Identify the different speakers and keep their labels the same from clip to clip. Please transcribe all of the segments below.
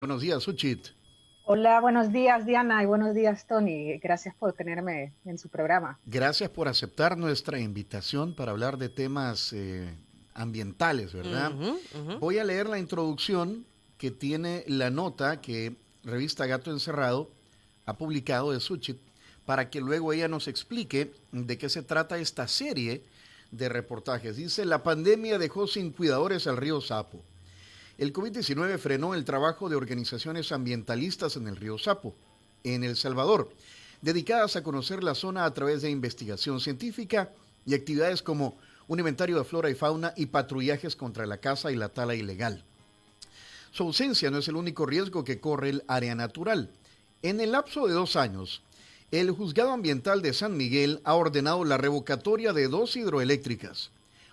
Speaker 1: Buenos días, Suchit.
Speaker 2: Hola, buenos días Diana y buenos días Tony. Gracias por tenerme en su programa.
Speaker 1: Gracias por aceptar nuestra invitación para hablar de temas ambientales, ¿verdad?
Speaker 3: Ujú, ujú.
Speaker 1: Voy a leer la introducción que tiene la nota que revista Gato Encerrado ha publicado de Suchit para que luego ella nos explique de qué se trata esta serie de reportajes. Dice, la pandemia dejó sin cuidadores al río Sapo. El COVID-19 frenó el trabajo de organizaciones ambientalistas en el río Sapo, en El Salvador, dedicadas a conocer la zona a través de investigación científica y actividades como un inventario de flora y fauna y patrullajes contra la caza y la tala ilegal. Su ausencia no es el único riesgo que corre el área natural. En el lapso de 2 años, el Juzgado Ambiental de San Miguel ha ordenado la revocatoria de dos hidroeléctricas,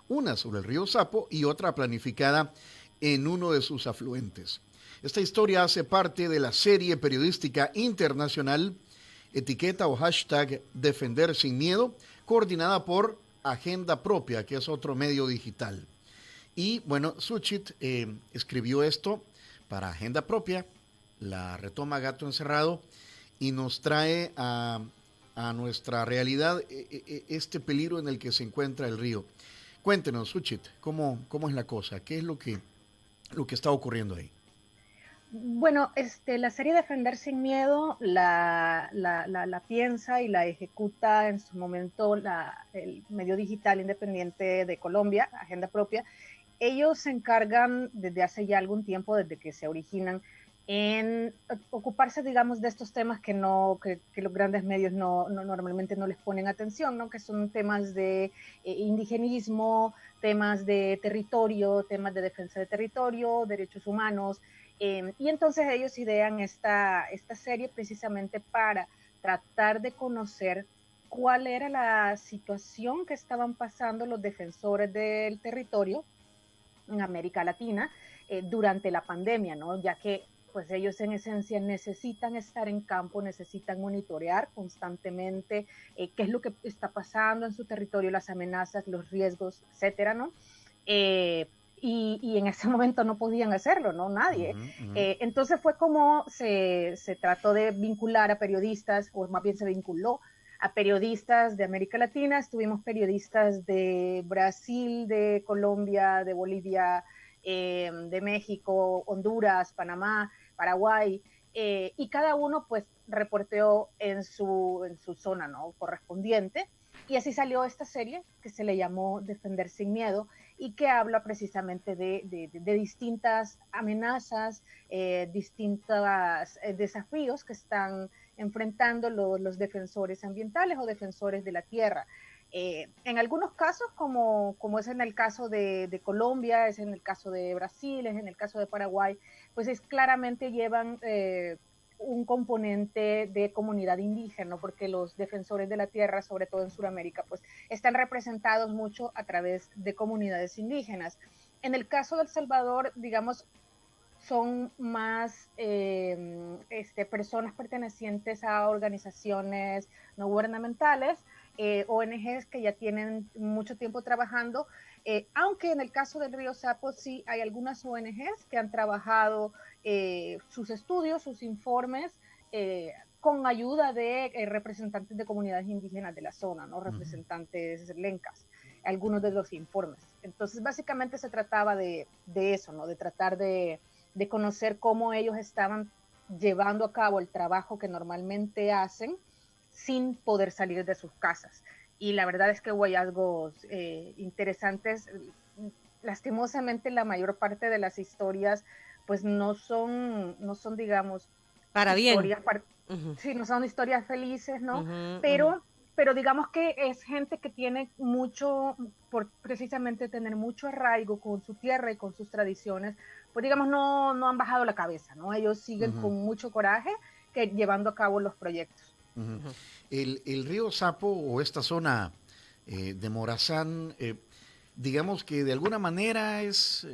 Speaker 1: una sobre el río Sapo y otra planificada en uno de sus afluentes. Esta historia hace parte de la serie periodística internacional etiqueta o hashtag Defender Sin Miedo, coordinada por Agenda Propia, que es otro medio digital. Y bueno, Suchit escribió esto para Agenda Propia, la retoma Gato Encerrado y nos trae a nuestra realidad este peligro en el que se encuentra el río. Cuéntenos, Suchit, ¿cómo es la cosa? ¿Qué es lo que está ocurriendo ahí?
Speaker 2: Bueno, la serie Defender sin Miedo la piensa y la ejecuta en su momento el medio digital independiente de Colombia, Agenda Propia. Ellos se encargan desde hace ya algún tiempo, desde que se originan, en ocuparse, digamos, de estos temas que los grandes medios normalmente no les ponen atención, ¿no? Que son temas de indigenismo, temas de territorio, temas de defensa de territorio, derechos humanos. Y entonces ellos idean esta serie precisamente para tratar de conocer cuál era la situación que estaban pasando los defensores del territorio en América Latina durante la pandemia, ¿no? Ya que pues ellos en esencia necesitan estar en campo, necesitan monitorear constantemente qué es lo que está pasando en su territorio, las amenazas, los riesgos, etcétera, ¿no? Y en ese momento no podían hacerlo, ¿no? Nadie.
Speaker 1: Uh-huh, uh-huh.
Speaker 2: Entonces fue como se trató de vincular a periodistas, o más bien se vinculó a periodistas de América Latina, estuvimos periodistas de Brasil, de Colombia, de Bolivia, de México, Honduras, Panamá, Paraguay, y cada uno pues reporteó en su zona, ¿no? Correspondiente. Y así salió esta serie que se le llamó Defender sin Miedo y que habla precisamente de distintas amenazas, distintos desafíos que están enfrentando los defensores ambientales o defensores de la tierra. En algunos casos, como es en el caso de Colombia, es en el caso de Brasil, es en el caso de Paraguay, pues es claramente llevan un componente de comunidad indígena, porque los defensores de la tierra, sobre todo en Sudamérica, pues están representados mucho a través de comunidades indígenas. En el caso de El Salvador, digamos, son más personas pertenecientes a organizaciones no gubernamentales, ONGs que ya tienen mucho tiempo trabajando, aunque en el caso del río Sapo sí hay algunas ONGs que han trabajado sus estudios, sus informes, con ayuda de representantes de comunidades indígenas de la zona, ¿no?
Speaker 1: Uh-huh.
Speaker 2: Representantes lencas, algunos de los informes. Entonces, básicamente se trataba de eso, ¿no? De tratar de conocer cómo ellos estaban llevando a cabo el trabajo que normalmente hacen sin poder salir de sus casas. Y la verdad es que hubo hallazgos interesantes. Lastimosamente, la mayor parte de las historias, pues no son digamos,
Speaker 3: Para bien.
Speaker 2: historias,
Speaker 3: Ujú,
Speaker 2: sí, no son historias felices, ¿no?
Speaker 3: ujú, ujú.
Speaker 2: Pero digamos que es gente que tiene mucho, por precisamente tener mucho arraigo con su tierra y con sus tradiciones, pues digamos no han bajado la cabeza, ¿no? Ellos siguen
Speaker 1: Uh-huh.
Speaker 2: con mucho coraje que llevando a cabo los proyectos.
Speaker 1: Uh-huh.
Speaker 3: Ujú.
Speaker 1: El río Sapo o esta zona de Morazán, digamos que de alguna manera es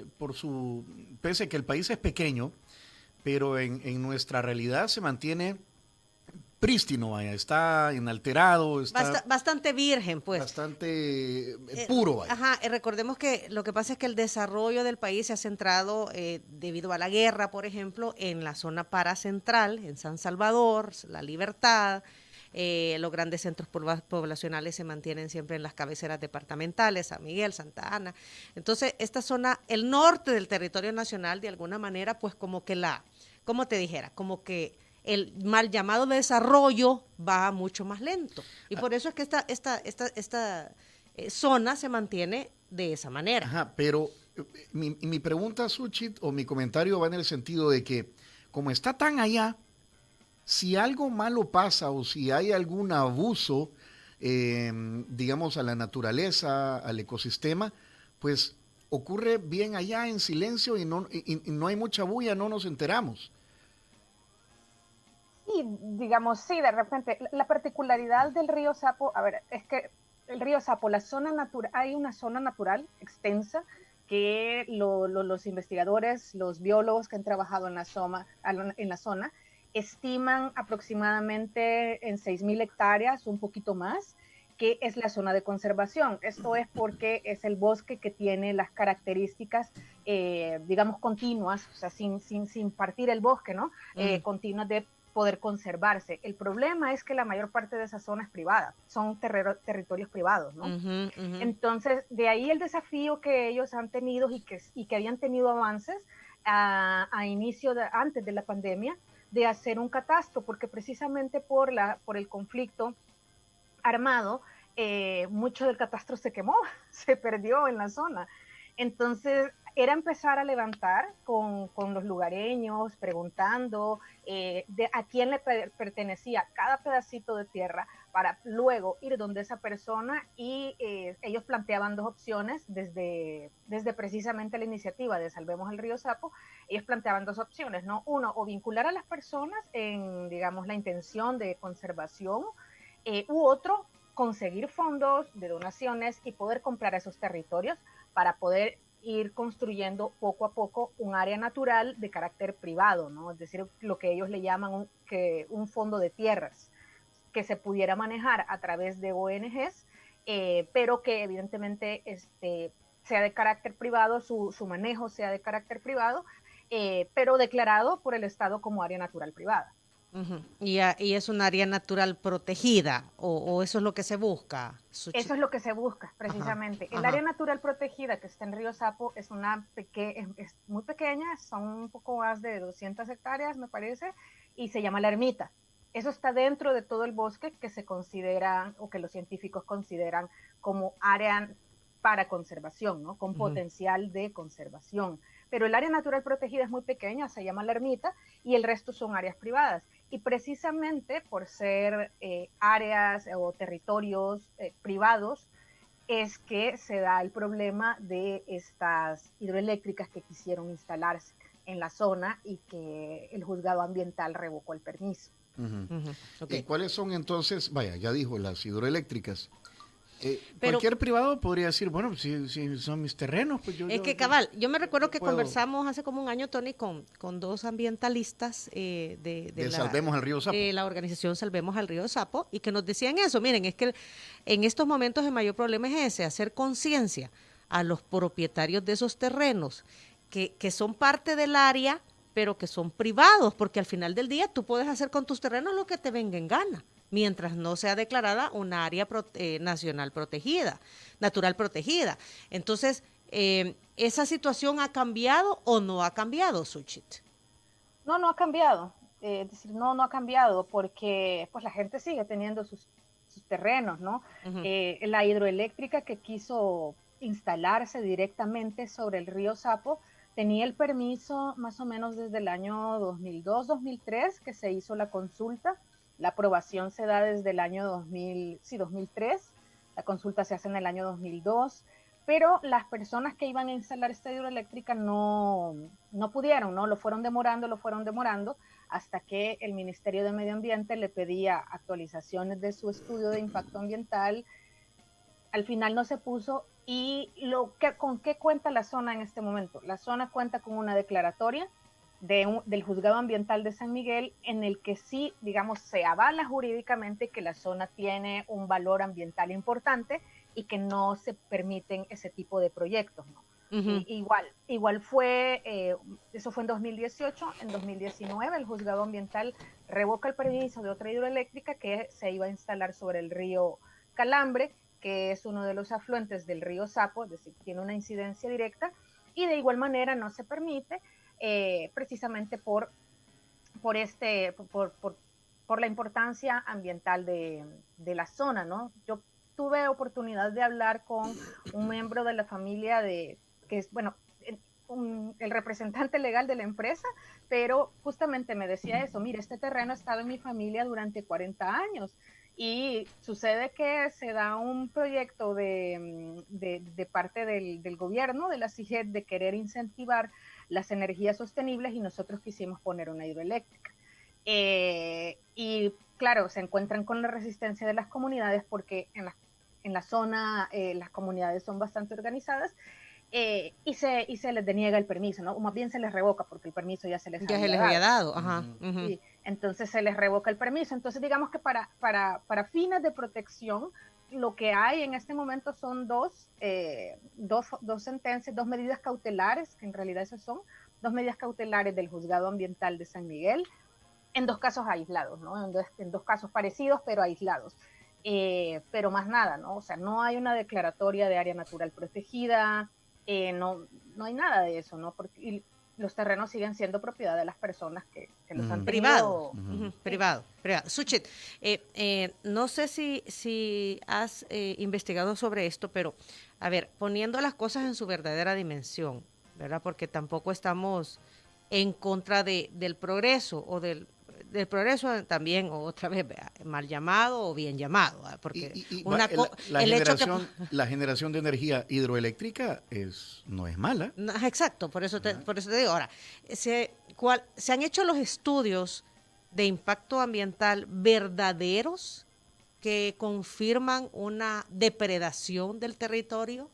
Speaker 1: pese a que el país es pequeño, pero en nuestra realidad se mantiene prístino, vaya, está inalterado, está
Speaker 3: bastante virgen, pues.
Speaker 1: bastante puro, vaya.
Speaker 3: Ajá, recordemos que lo que pasa es que el desarrollo del país se ha centrado, debido a la guerra, por ejemplo, en la zona paracentral, en San Salvador, La Libertad. Los grandes centros poblacionales se mantienen siempre en las cabeceras departamentales, San Miguel, Santa Ana. Entonces, esta zona, el norte del territorio nacional, de alguna manera, pues como que como te dijera, como que el mal llamado desarrollo va mucho más lento. Y por eso es que esta zona se mantiene de esa manera.
Speaker 1: Ajá, pero mi pregunta, Suchit, o mi comentario va en el sentido de que, como está tan allá, si algo malo pasa o si hay algún abuso, digamos, a la naturaleza, al ecosistema, pues ocurre bien allá en silencio y no hay mucha bulla, no nos enteramos.
Speaker 2: Y digamos, sí, de repente, la particularidad del río Sapo, a ver, es que el río Sapo, hay una zona natural extensa que los investigadores, los biólogos que han trabajado en la zona estiman aproximadamente en 6,000 hectáreas, un poquito más, que es la zona de conservación. Esto es porque es el bosque que tiene las características, digamos, continuas, o sea, sin partir el bosque, ¿no? Continuas de poder conservarse. El problema es que la mayor parte de esa zona es privada, son territorios privados, ¿no? Entonces, de ahí el desafío que ellos han tenido y que habían tenido avances antes de la pandemia, de hacer un catastro, porque precisamente por el conflicto armado, mucho del catastro se quemó, se perdió en la zona. Entonces, era empezar a levantar con los lugareños, preguntando a quién le pertenecía cada pedacito de tierra, para luego ir donde esa persona, y ellos planteaban dos opciones desde precisamente la iniciativa de Salvemos el Río Sapo. Ellos planteaban dos opciones, ¿no? Uno, o vincular a las personas en, digamos, la intención de conservación, u otro, conseguir fondos de donaciones y poder comprar esos territorios para poder ir construyendo poco a poco un área natural de carácter privado, ¿no? Es decir, lo que ellos le llaman un fondo de tierras, que se pudiera manejar a través de ONGs, pero que evidentemente sea de carácter privado, su manejo sea de carácter privado, pero declarado por el Estado como área natural privada.
Speaker 3: Y es un área natural protegida, o eso es lo que se busca.
Speaker 2: Eso es lo que se busca, precisamente. El área natural protegida que está en Río Sapo es muy pequeña, son un poco más de 200 hectáreas, me parece, y se llama La Ermita. Eso está dentro de todo el bosque que se considera, o que los científicos consideran como área para conservación, ¿no? Con potencial de conservación. Pero el área natural protegida es muy pequeña, se llama La Ermita, y el resto son áreas privadas. Y precisamente por ser áreas o territorios privados, es que se da el problema de estas hidroeléctricas que quisieron instalarse en la zona y que el juzgado ambiental revocó el permiso.
Speaker 1: Okay. ¿Cuáles son entonces, vaya, ya dijo, las hidroeléctricas? Cualquier privado podría decir, bueno, si son mis terrenos, pues yo...
Speaker 3: cabal, yo me recuerdo que conversamos hace como un año, Tony, con dos ambientalistas de
Speaker 1: Salvemos al Río Sapo.
Speaker 3: De la organización Salvemos al Río Sapo, y que nos decían eso. Miren, es que en estos momentos el mayor problema es ese, hacer conciencia a los propietarios de esos terrenos que son parte del área, pero que son privados, porque al final del día tú puedes hacer con tus terrenos lo que te venga en gana, mientras no sea declarada una área nacional protegida, natural protegida. Entonces, ¿esa situación ha cambiado o no ha cambiado, Suchit?
Speaker 2: No ha cambiado. Es decir, no ha cambiado, porque pues la gente sigue teniendo sus terrenos, ¿no? La hidroeléctrica que quiso instalarse directamente sobre el río Sapo tenía el permiso más o menos desde el año 2002-2003, que se hizo la consulta. La aprobación se da desde el año 2003, la consulta se hace en el año 2002, pero las personas que iban a instalar esta hidroeléctrica no pudieron, ¿no? Lo fueron demorando, hasta que el Ministerio de Medio Ambiente le pedía actualizaciones de su estudio de impacto ambiental. Al final no se puso. ¿Y ¿con qué cuenta la zona en este momento? La zona cuenta con una declaratoria del Juzgado Ambiental de San Miguel, en el que sí, digamos, se avala jurídicamente que la zona tiene un valor ambiental importante y que no se permiten ese tipo de proyectos, ¿no?
Speaker 3: Ujú.
Speaker 2: Igual fue, eso fue en 2018, en 2019 el Juzgado Ambiental revoca el permiso de otra hidroeléctrica que se iba a instalar sobre el río Calambre, que es uno de los afluentes del río Sapo, es decir, tiene una incidencia directa, y de igual manera no se permite, precisamente por la importancia ambiental de la zona, ¿no? Yo tuve oportunidad de hablar con un miembro de la familia que es, bueno, el representante legal de la empresa, pero justamente me decía eso: mire, este terreno ha estado en mi familia durante 40 años y sucede que se da un proyecto de parte del gobierno, de la CIGED, de querer incentivar las energías sostenibles, y nosotros quisimos poner una hidroeléctrica. Y claro, se encuentran con la resistencia de las comunidades porque en la zona las comunidades son bastante organizadas, y se les deniega el permiso, ¿no? O más bien se les revoca porque el permiso ya se les
Speaker 3: Ya se
Speaker 2: había
Speaker 3: les
Speaker 2: dado.
Speaker 3: había dado, ajá.
Speaker 2: Sí, entonces se les revoca el permiso. Entonces digamos que para fines de protección, lo que hay en este momento son dos sentencias, dos medidas cautelares, que en realidad esas son dos medidas cautelares del Juzgado Ambiental de San Miguel, en dos casos aislados, ¿no? En dos casos parecidos, pero aislados. Pero más nada, ¿no? O sea, no hay una declaratoria de área natural protegida, no hay nada de eso, ¿no? Porque los terrenos siguen siendo propiedad de las personas que los han
Speaker 3: Privado,
Speaker 2: tenido. Sí.
Speaker 3: privado. Suchit, no sé si has investigado sobre esto, pero a ver, poniendo las cosas en su verdadera dimensión, ¿verdad? Porque tampoco estamos en contra del progreso o del progreso también, o otra vez, mal llamado o bien llamado, ¿verdad? Porque el hecho que...
Speaker 1: La generación de energía hidroeléctrica no es mala.
Speaker 3: No, exacto, por eso te digo. Ahora, se han hecho los estudios de impacto ambiental verdaderos que confirman una depredación del territorio.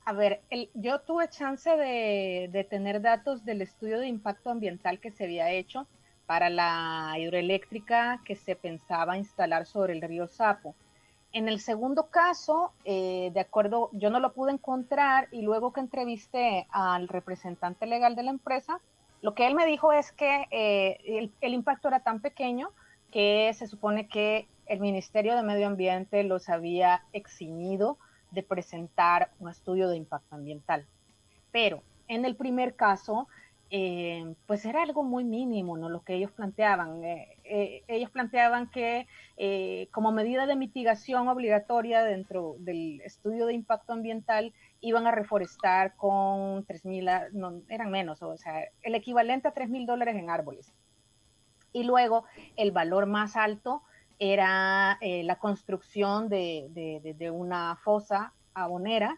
Speaker 2: A ver, yo tuve chance de tener datos del estudio de impacto ambiental que se había hecho para la hidroeléctrica que se pensaba instalar sobre el río Sapo. En el segundo caso, de acuerdo, yo no lo pude encontrar, y luego que entrevisté al representante legal de la empresa, lo que él me dijo es que el impacto era tan pequeño que se supone que el Ministerio de Medio Ambiente los había eximido de presentar un estudio de impacto ambiental. Pero en el primer caso, pues era algo muy mínimo, ¿no? Lo que ellos planteaban. Ellos planteaban que como medida de mitigación obligatoria dentro del estudio de impacto ambiental iban a reforestar con 3.000, no, eran menos, o sea, el equivalente a $3,000 en árboles. Y luego el valor más alto era la construcción de una fosa abonera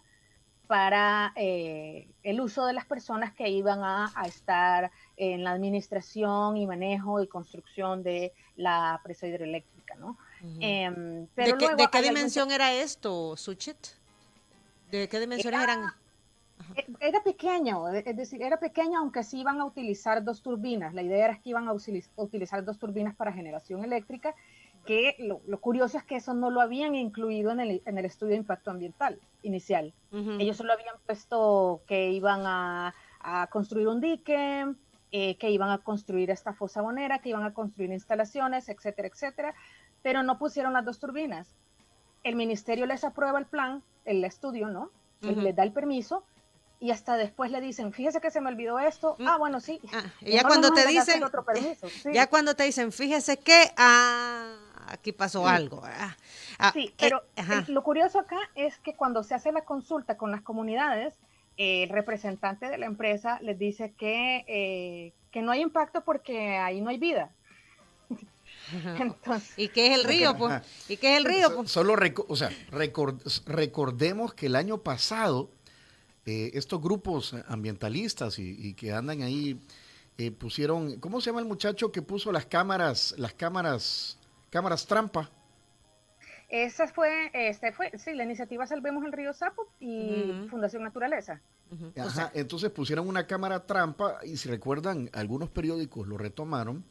Speaker 2: para el uso de las personas que iban a estar en la administración y manejo y construcción de la presa hidroeléctrica, ¿no? Pero
Speaker 3: ¿De qué dimensión era esto, Suchit? ¿De qué dimensiones eran?
Speaker 2: Era pequeño, es decir, era pequeño, aunque sí iban a utilizar dos turbinas. La idea era que iban a utilizar dos turbinas para generación eléctrica, que lo curioso es que eso no lo habían incluido en el estudio de impacto ambiental inicial. Ellos solo habían puesto que iban a construir un dique, que iban a construir esta fosa abonera, que iban a construir instalaciones, etcétera, etcétera, pero no pusieron las dos turbinas. El ministerio les aprueba el plan, el estudio, ¿no? Les da el permiso, y hasta después le dicen, fíjese que se me olvidó esto. Bueno, sí.
Speaker 3: Ya cuando te dicen,
Speaker 2: sí.
Speaker 3: Ya cuando te dicen, fíjese que aquí pasó algo.
Speaker 2: Sí, pero lo curioso acá es que cuando se hace la consulta con las comunidades, el representante de la empresa les dice que no hay impacto porque ahí no hay vida.
Speaker 3: Entonces, ¿y qué es el río? Pues? ¿Y qué es el río? Pues?
Speaker 1: Solo recordemos que el año pasado estos grupos ambientalistas y que andan ahí pusieron, ¿cómo se llama el muchacho que puso las cámaras trampa?
Speaker 2: Esa fue, sí, la iniciativa Salvemos el Río Sapo y Fundación Naturaleza.
Speaker 3: O
Speaker 1: Ajá,
Speaker 3: sea,
Speaker 1: entonces pusieron una cámara trampa y si recuerdan, algunos periódicos lo retomaron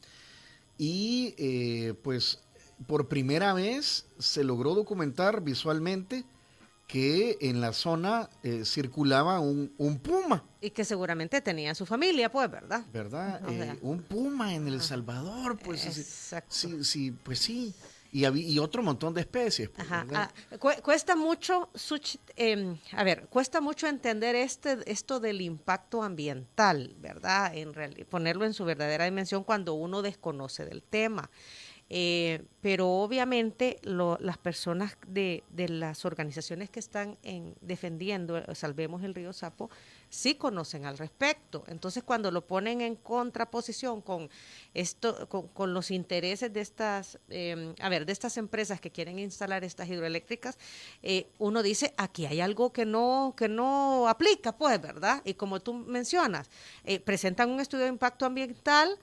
Speaker 1: y pues por primera vez se logró documentar visualmente que en la zona circulaba un puma,
Speaker 3: y que seguramente tenía su familia, pues, ¿verdad?
Speaker 1: ¿verdad?
Speaker 3: O sea,
Speaker 1: Un puma en El
Speaker 3: ajá,
Speaker 1: Salvador, pues
Speaker 3: exacto.
Speaker 1: sí, sí, pues sí. Y otro montón de especies, pues,
Speaker 3: Ajá.
Speaker 1: ¿verdad?
Speaker 3: Cuesta mucho, a ver, cuesta mucho entender esto del impacto ambiental, ¿verdad? Ponerlo en su verdadera dimensión cuando uno desconoce del tema. Pero obviamente las personas de las organizaciones que están defendiendo Salvemos el Río Sapo sí conocen al respecto. Entonces cuando lo ponen en contraposición con esto, con los intereses de de estas empresas que quieren instalar estas hidroeléctricas, uno dice aquí hay algo que no aplica, pues, ¿verdad? Y como tú mencionas, presentan un estudio de impacto ambiental,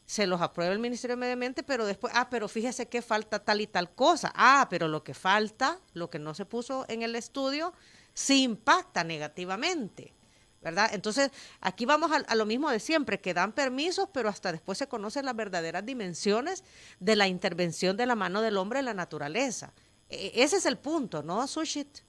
Speaker 3: se los aprueba el Ministerio de Medio Ambiente, pero después, pero fíjese que falta tal y tal cosa. Pero lo que falta, lo que no se puso en el estudio, sí impacta negativamente, ¿verdad? Entonces, aquí vamos a lo mismo de siempre, que dan permisos, pero hasta después se conocen las verdaderas dimensiones de la intervención de la mano del hombre en la naturaleza. Ese es el punto, ¿no, Sushit?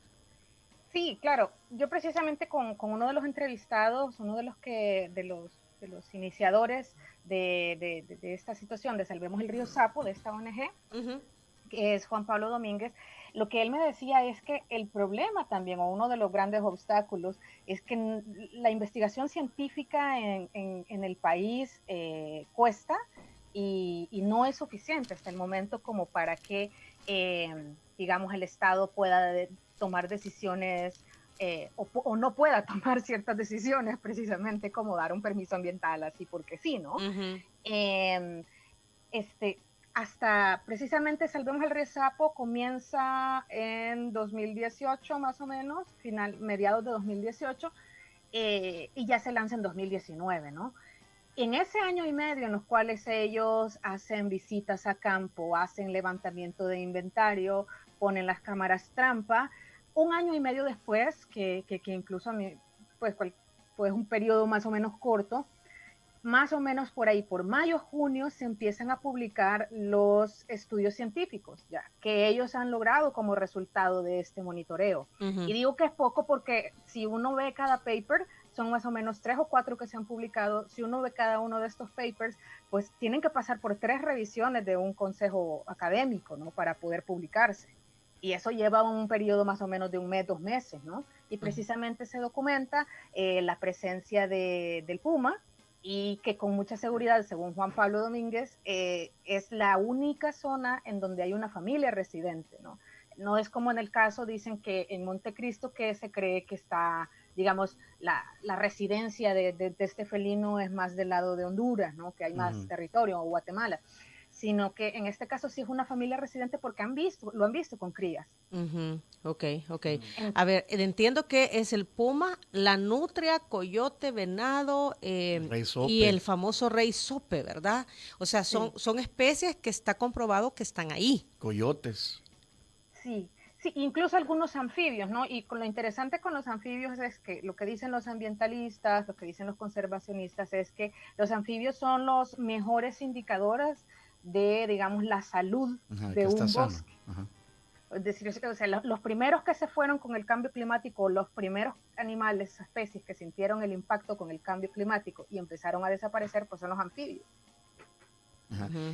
Speaker 2: Sí, claro. Yo precisamente con uno de los entrevistados, uno de los iniciadores de esta situación de Salvemos el Río Sapo, de esta ONG, que es Juan Pablo Domínguez, lo que él me decía es que el problema también, o uno de los grandes obstáculos, es que la investigación científica en el país cuesta y no es suficiente hasta el momento como para que, digamos, el Estado pueda tomar decisiones o no pueda tomar ciertas decisiones, precisamente como dar un permiso ambiental así porque sí, ¿no? Hasta precisamente Salvemos el Río Sapo comienza en 2018 más o menos, mediados de 2018, y ya se lanza en 2019, ¿no? En ese año y medio en los cuales ellos hacen visitas a campo, hacen levantamiento de inventario, ponen las cámaras trampa, un año y medio después, que incluso a mí, pues un periodo más o menos corto, más o menos por ahí, por mayo, junio, se empiezan a publicar los estudios científicos, ya, que ellos han logrado como resultado de este monitoreo. Y digo que es poco porque si uno ve cada paper, son más o menos 3 o 4 que se han publicado. Si uno ve cada uno de estos papers, pues tienen que pasar por 3 revisiones de un consejo académico, ¿no? Para poder publicarse. Y eso lleva un periodo más o menos de 1 mes, 2 meses, ¿no? Y precisamente se documenta la presencia del puma, y que con mucha seguridad, según Juan Pablo Domínguez, es la única zona en donde hay una familia residente, ¿no? No es como en el caso, dicen que en Montecristo, que se cree que está, digamos, la residencia de este felino es más del lado de Honduras, ¿no? Que hay más territorio, o Guatemala, sino que en este caso sí es una familia residente porque lo han visto con crías.
Speaker 3: Ok. A ver, entiendo que es el puma, la nutria, coyote, venado y el famoso rey sope, ¿verdad? O sea, son especies que está comprobado que están ahí.
Speaker 1: Coyotes.
Speaker 2: Sí, incluso algunos anfibios, ¿no? Y lo interesante con los anfibios es que lo que dicen los ambientalistas, lo que dicen los conservacionistas es que los anfibios son los mejores indicadores de, digamos, la salud de un bosque. Es decir, o sea, los primeros que se fueron con el cambio climático, los primeros animales, especies que sintieron el impacto con el cambio climático y empezaron a desaparecer, pues son los anfibios.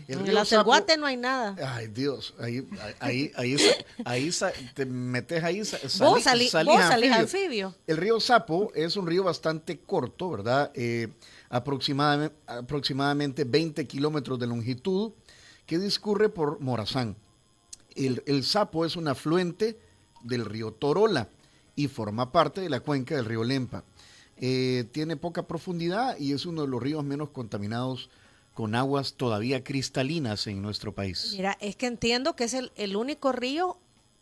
Speaker 3: En la Guate no hay nada.
Speaker 1: Ay, Dios, ahí te metes ahí,
Speaker 3: vos salís anfibio.
Speaker 1: El río Sapo es un río bastante corto, ¿verdad? Aproximadamente 20 kilómetros de longitud, que discurre por Morazán. El Sapo es un afluente del río Torola y forma parte de la cuenca del río Lempa. Tiene poca profundidad y es uno de los ríos menos contaminados con aguas todavía cristalinas en nuestro país.
Speaker 3: Mira, es que entiendo que es el único río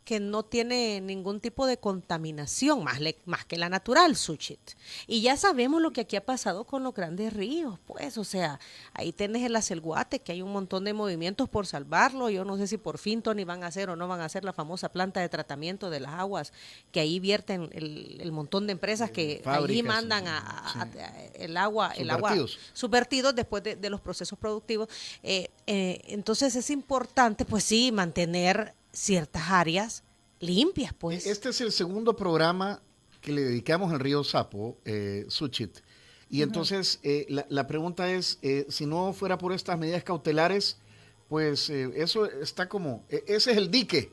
Speaker 3: que no tiene ningún tipo de contaminación, más que la natural, Suchit. Y ya sabemos lo que aquí ha pasado con los grandes ríos, pues, o sea, ahí tenés el Acelguate, que hay un montón de movimientos por salvarlo. Yo no sé si por fin, Tony, van a hacer o no van a hacer la famosa planta de tratamiento de las aguas, que ahí vierten el montón de empresas que allí mandan el agua subvertidos después de los procesos productivos. Entonces es importante, pues sí, mantener ciertas áreas limpias, pues.
Speaker 1: Este es el segundo programa que le dedicamos al río Sapo, Suchit. Y entonces la pregunta es, si no fuera por estas medidas cautelares, pues eso está como, ese es el dique,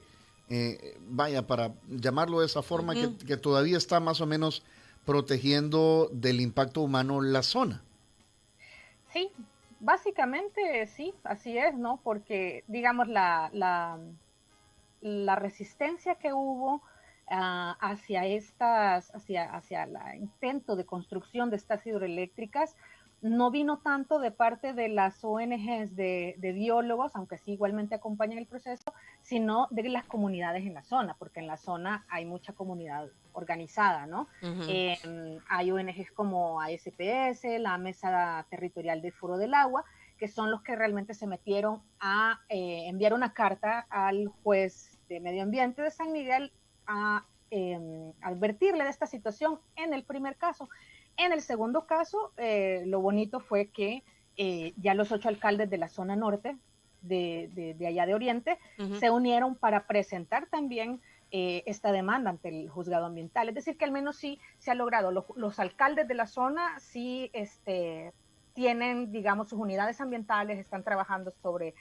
Speaker 1: vaya, para llamarlo de esa forma, que todavía está más o menos protegiendo del impacto humano la zona.
Speaker 2: Sí, básicamente sí, así es, ¿no? Porque, digamos, la resistencia que hubo hacia el intento de construcción de estas hidroeléctricas no vino tanto de parte de las ONGs de biólogos, aunque sí igualmente acompañan el proceso, sino de las comunidades en la zona, porque en la zona hay mucha comunidad organizada, ¿no? Hay ONGs como ASPS, la Mesa Territorial del Foro del Agua, que son los que realmente se metieron a enviar una carta al juez de Medio Ambiente de San Miguel a advertirle de esta situación en el primer caso. En el segundo caso, lo bonito fue que ya los 8 alcaldes de la zona norte, de allá de Oriente, se unieron para presentar también esta demanda ante el juzgado ambiental. Es decir, que al menos sí se ha logrado. Los alcaldes de la zona sí tienen, digamos, sus unidades ambientales, están trabajando sobre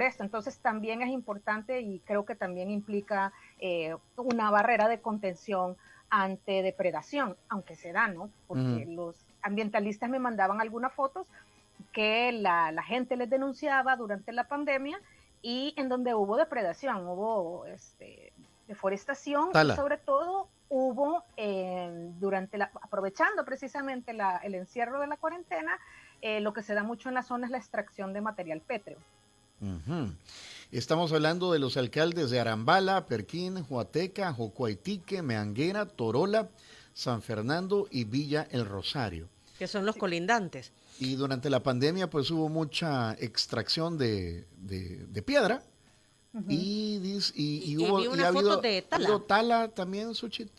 Speaker 2: esto. Entonces también es importante y creo que también implica una barrera de contención ante depredación, aunque se da, ¿no? Porque los ambientalistas me mandaban algunas fotos que la gente les denunciaba durante la pandemia y en donde hubo depredación, hubo deforestación y sobre todo hubo, aprovechando precisamente el encierro de la cuarentena, lo que se da mucho en la zona es la extracción de material pétreo.
Speaker 1: Estamos hablando de los alcaldes de Arambala, Perquín, Huateca, Jocoaitique, Meanguera, Torola, San Fernando y Villa El Rosario.
Speaker 3: Que son los colindantes.
Speaker 1: Y durante la pandemia pues hubo mucha extracción de piedra. Y ha habido tala también, Suchit.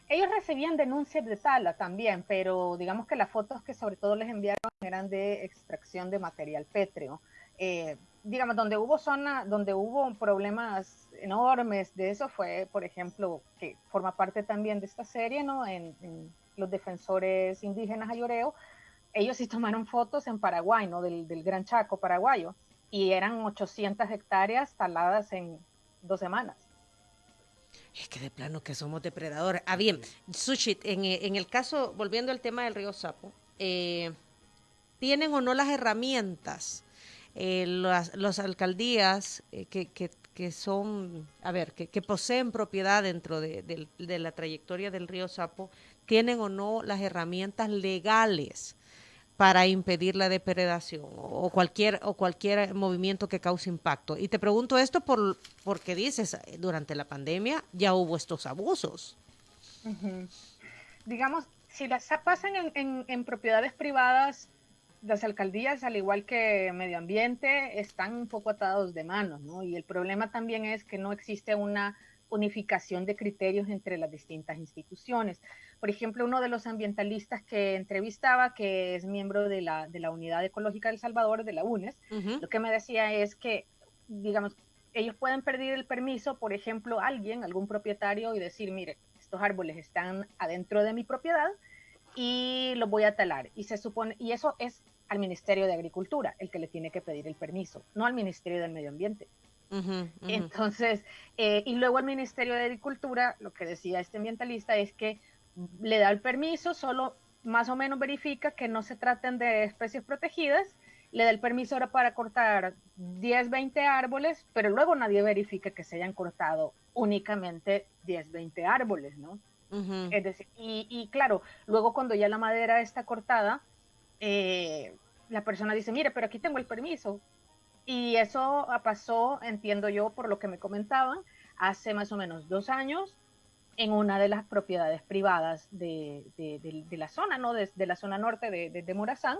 Speaker 2: Ellos recibían denuncias de tala también, pero digamos que las fotos que sobre todo les enviaron eran de extracción de material pétreo. Digamos, donde hubo problemas enormes de eso fue, por ejemplo, que forma parte también de esta serie, ¿no? En los defensores indígenas ayoreo, ellos sí tomaron fotos en Paraguay, ¿no? Del Gran Chaco paraguayo, y eran 800 hectáreas taladas en 2 semanas.
Speaker 3: Es que de plano que somos depredadores. Bien, Suchit, en el caso, volviendo al tema del río Sapo, ¿tienen o no las herramientas las alcaldías que son, que poseen propiedad dentro de la trayectoria del río Sapo, tienen o no las herramientas legales para impedir la depredación o cualquier movimiento que cause impacto? Y te pregunto esto porque dices, durante la pandemia ya hubo estos abusos.
Speaker 2: Digamos, si las pasan en propiedades privadas, las alcaldías, al igual que medio ambiente, están un poco atados de manos, ¿no? Y el problema también es que no existe una unificación de criterios entre las distintas instituciones. Por ejemplo, uno de los ambientalistas que entrevistaba, que es miembro de la Unidad Ecológica del Salvador, de la UNES, lo que me decía es que, digamos, ellos pueden pedir el permiso, por ejemplo, algún propietario, y decir, mire, estos árboles están adentro de mi propiedad y los voy a talar. Y se supone, y eso es al Ministerio de Agricultura el que le tiene que pedir el permiso, no al Ministerio del Medio Ambiente. Entonces, y luego el Ministerio de Agricultura, lo que decía este ambientalista es que le da el permiso, solo más o menos verifica que no se traten de especies protegidas, le da el permiso ahora para cortar 10, 20 árboles, pero luego nadie verifica que se hayan cortado únicamente 10, 20 árboles, ¿no? Es decir, y claro, luego cuando ya la madera está cortada, la persona dice, mire, pero aquí tengo el permiso. Y eso pasó, entiendo yo, por lo que me comentaban, hace más o menos 2 años en una de las propiedades privadas de la zona, ¿no? De la zona norte de Morazán,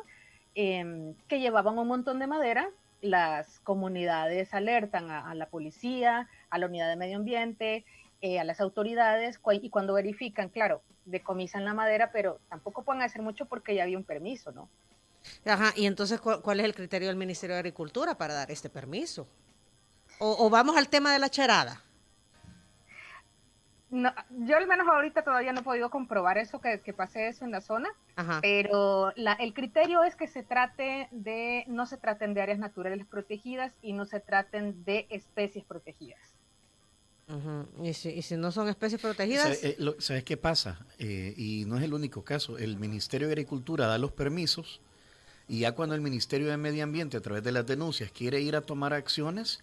Speaker 2: que llevaban un montón de madera. Las comunidades alertan a la policía, a la unidad de medio ambiente, a las autoridades, y cuando verifican, claro, decomisan la madera, pero tampoco pueden hacer mucho porque ya había un permiso, ¿no?
Speaker 3: Ajá, y entonces, ¿cuál es el criterio del Ministerio de Agricultura para dar este permiso? ¿O vamos al tema de la charada?
Speaker 2: No, yo al menos ahorita todavía no he podido comprobar eso, que pase eso en la zona,
Speaker 3: Ajá.
Speaker 2: pero el criterio es que no se traten de áreas naturales protegidas y no se traten de especies protegidas.
Speaker 3: Uh-huh. ¿Y si no son especies protegidas?
Speaker 1: ¿Sabes qué pasa? Y no es el único caso. El Ministerio de Agricultura da los permisos y ya cuando el Ministerio de Medio Ambiente, a través de las denuncias, quiere ir a tomar acciones,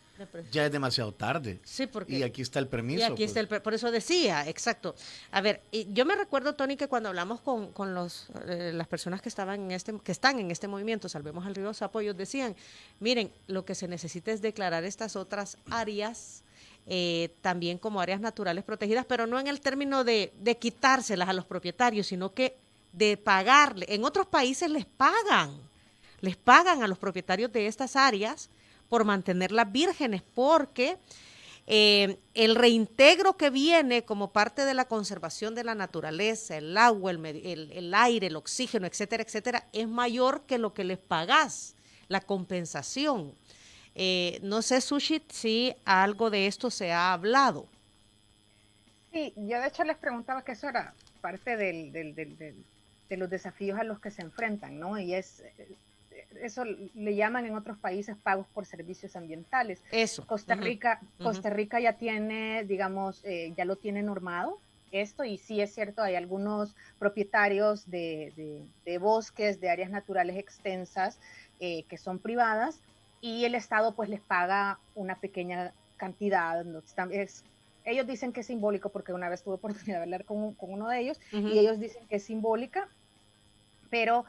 Speaker 1: ya es demasiado tarde.
Speaker 3: Sí, porque...
Speaker 1: Y aquí está el permiso.
Speaker 3: Y aquí
Speaker 1: pues.
Speaker 3: está por eso decía, exacto. A ver, yo me recuerdo, Tony, que cuando hablamos con las personas que están en este movimiento, Salvemos al Río Sapo, ellos decían, miren, lo que se necesita es declarar estas otras áreas también como áreas naturales protegidas, pero no en el término de quitárselas a los propietarios, sino que de pagarle. En otros países les pagan a los propietarios de estas áreas por mantenerlas vírgenes, porque el reintegro que viene como parte de la conservación de la naturaleza, el agua, el aire, el oxígeno, etcétera, etcétera, es mayor que lo que les pagás, la compensación. No sé, Sushi, si algo de esto se ha hablado.
Speaker 2: Sí, yo de hecho les preguntaba que eso era parte de los desafíos a los que se enfrentan, ¿no? Y eso le llaman en otros países pagos por servicios ambientales.
Speaker 3: Eso.
Speaker 2: Costa Rica ya tiene, digamos, ya lo tiene normado esto, y sí es cierto, hay algunos propietarios de bosques, de áreas naturales extensas que son privadas, y el Estado pues les paga una pequeña cantidad. Ellos dicen que es simbólico, porque una vez tuve oportunidad de hablar con uno de ellos, y ellos dicen que es simbólica, pero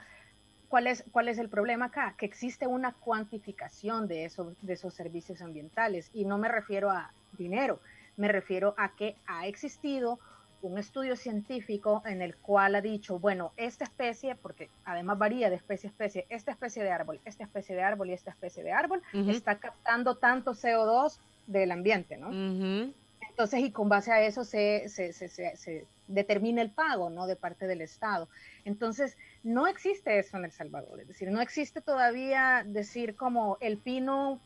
Speaker 2: ¿cuál es el problema acá? Que existe una cuantificación de esos servicios ambientales, y no me refiero a dinero, me refiero a que ha existido un estudio científico en el cual ha dicho, bueno, esta especie, porque además varía de especie a especie, esta especie de árbol, esta especie de árbol y esta especie de árbol, está captando tanto CO2 del ambiente, ¿no? Entonces, y con base a eso se determina el pago, ¿no?, de parte del Estado. Entonces, no existe eso en El Salvador, es decir, no existe todavía decir como el pino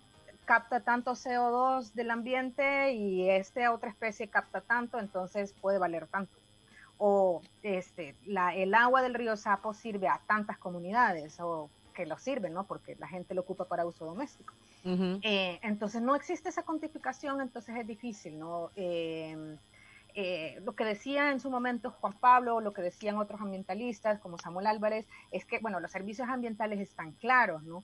Speaker 2: capta tanto CO2 del ambiente y esta otra especie capta tanto, entonces puede valer tanto. O el agua del río Sapo sirve a tantas comunidades, o que lo sirven, ¿no?, porque la gente lo ocupa para uso doméstico. Entonces no existe esa cuantificación, entonces es difícil, ¿no? Lo que decía en su momento Juan Pablo, lo que decían otros ambientalistas como Samuel Álvarez, es que, bueno, los servicios ambientales están claros, ¿no?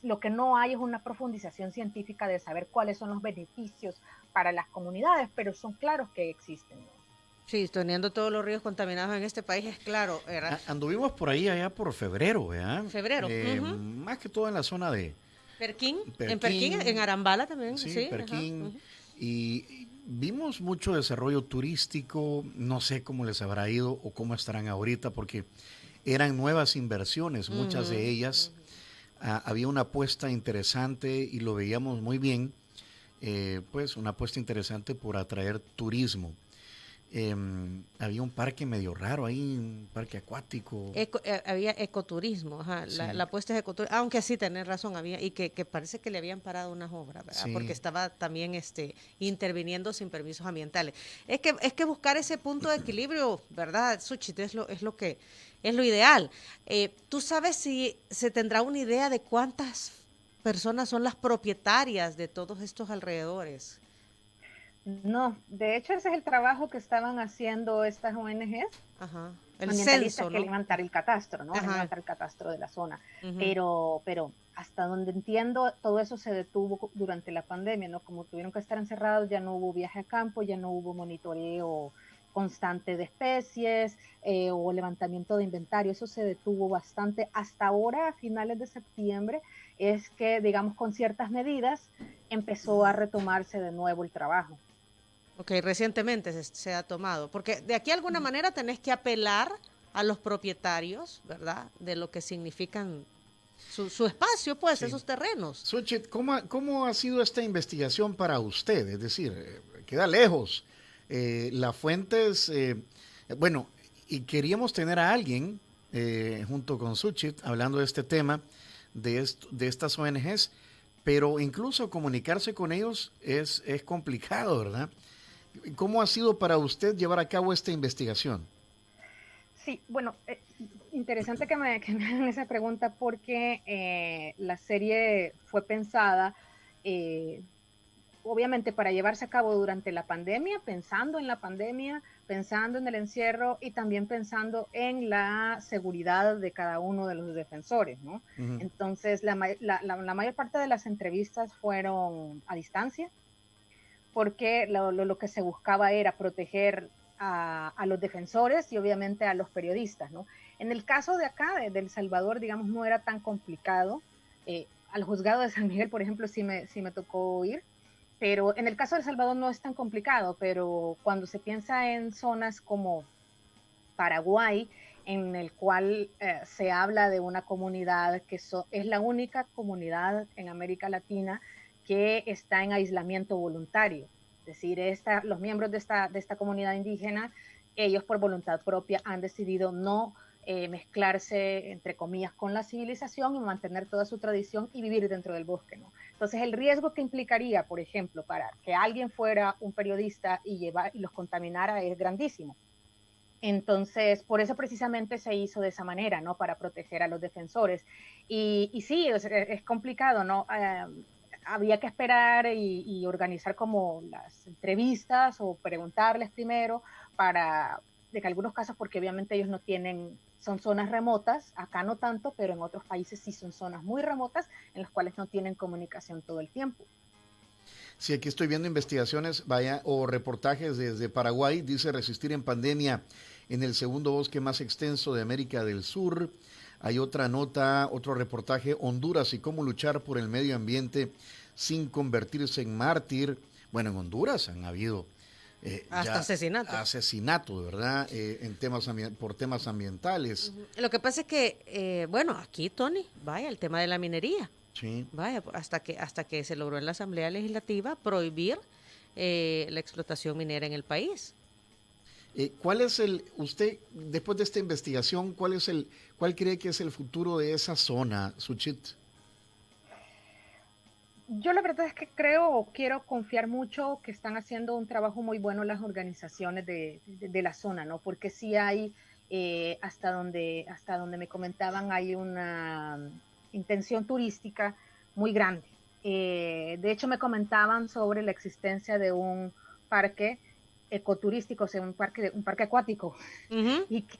Speaker 2: Lo que no hay es una profundización científica de saber cuáles son los beneficios para las comunidades, pero son claros que existen, ¿no?
Speaker 3: Sí, teniendo todos los ríos contaminados en este país, es claro.
Speaker 1: Anduvimos por ahí allá por febrero, ¿verdad?
Speaker 3: Febrero.
Speaker 1: Más que todo en la zona de
Speaker 3: Perquín, en Perquín, en Arambala también.
Speaker 1: Sí, Perquín. Y vimos mucho desarrollo turístico, no sé cómo les habrá ido o cómo estarán ahorita, porque eran nuevas inversiones, muchas de ellas. Había una apuesta interesante y lo veíamos muy bien, pues una apuesta interesante por atraer turismo. Había un parque medio raro ahí, un parque acuático.
Speaker 3: Había ecoturismo, sí. La apuesta es ecoturismo, aunque sí, tenés razón, había, y que parece que le habían parado unas obras, ¿verdad? Sí. Porque estaba también interviniendo sin permisos ambientales. Es que buscar ese punto de equilibrio, ¿verdad, Suchit? Es lo ideal. ¿Tú sabes si se tendrá una idea de cuántas personas son las propietarias de todos estos alrededores?
Speaker 2: No, de hecho ese es el trabajo que estaban haciendo estas ONGs.
Speaker 3: El censo, ¿no?
Speaker 2: Que levantar el catastro, ¿no? Levantar el catastro de la zona. Pero hasta donde entiendo, todo eso se detuvo durante la pandemia, ¿no? Como tuvieron que estar encerrados, ya no hubo viaje a campo, ya no hubo monitoreo constante de especies o levantamiento de inventario. Eso se detuvo bastante. Hasta ahora, a finales de septiembre, es que, digamos, con ciertas medidas empezó a retomarse de nuevo el trabajo.
Speaker 3: Ok, recientemente se ha tomado, porque de aquí de alguna manera tenés que apelar a los propietarios, ¿verdad? De lo que significan su espacio, pues,
Speaker 1: Sí.
Speaker 3: esos terrenos.
Speaker 1: Xochitl, ¿cómo ha sido esta investigación para usted? Es decir, queda lejos. Las fuentes, bueno, y queríamos tener a alguien junto con Xochitl hablando de este tema, de estas ONGs, pero incluso comunicarse con ellos es complicado, ¿verdad? ¿Cómo ha sido para usted llevar a cabo esta investigación?
Speaker 2: Sí, bueno, interesante que me hagan esa pregunta porque la serie fue pensada, eh, obviamente, para llevarse a cabo durante la pandemia, pensando en la pandemia, pensando en el encierro y también pensando en la seguridad de cada uno de los defensores, ¿no?
Speaker 1: Ujú.
Speaker 2: Entonces, la mayor parte de las entrevistas fueron a distancia, porque lo que se buscaba era proteger a los defensores y obviamente a los periodistas, ¿no? En el caso de acá, de El Salvador, digamos, no era tan complicado. Al juzgado de San Miguel, por ejemplo, sí me tocó ir, pero en el caso de El Salvador no es tan complicado, pero cuando se piensa en zonas como Paraguay, en el cual se habla de una comunidad es la única comunidad en América Latina que está en aislamiento voluntario. Es decir, los miembros de esta comunidad indígena, ellos por voluntad propia han decidido no mezclarse, entre comillas, con la civilización y mantener toda su tradición y vivir dentro del bosque, ¿no? Entonces, el riesgo que implicaría, por ejemplo, para que alguien fuera un periodista y los contaminara es grandísimo. Entonces, por eso precisamente se hizo de esa manera, ¿no? Para proteger a los defensores. Y sí, es complicado, ¿no? Había que esperar y organizar como las entrevistas o preguntarles primero para, de que algunos casos, porque obviamente ellos no tienen, son zonas remotas, acá no tanto, pero en otros países sí son zonas muy remotas en las cuales no tienen comunicación todo el tiempo.
Speaker 1: Sí, aquí estoy viendo investigaciones, vaya, o reportajes desde Paraguay, dice resistir en pandemia en el segundo bosque más extenso de América del Sur. Hay otra nota, otro reportaje, Honduras y cómo luchar por el medio ambiente sin convertirse en mártir. Bueno, en Honduras han habido
Speaker 3: Hasta
Speaker 1: ya
Speaker 3: asesinatos.
Speaker 1: asesinatos, ¿verdad? Por temas ambientales.
Speaker 3: Lo que pasa es que, bueno, aquí, Tony, vaya, el tema de la minería.
Speaker 1: Sí.
Speaker 3: Vaya, hasta que se logró en la Asamblea Legislativa prohibir la explotación minera en el país.
Speaker 1: ¿Cuál es usted, después de esta investigación, cuál cree que es el futuro de esa zona, Suchit?
Speaker 2: Yo la verdad es que creo o quiero confiar mucho que están haciendo un trabajo muy bueno las organizaciones de la zona, ¿no? Porque sí hay, hasta donde me comentaban, hay una intención turística muy grande. De hecho, me comentaban sobre la existencia de un parque ecoturístico, o sea, un parque acuático,
Speaker 3: Ujú.
Speaker 2: y que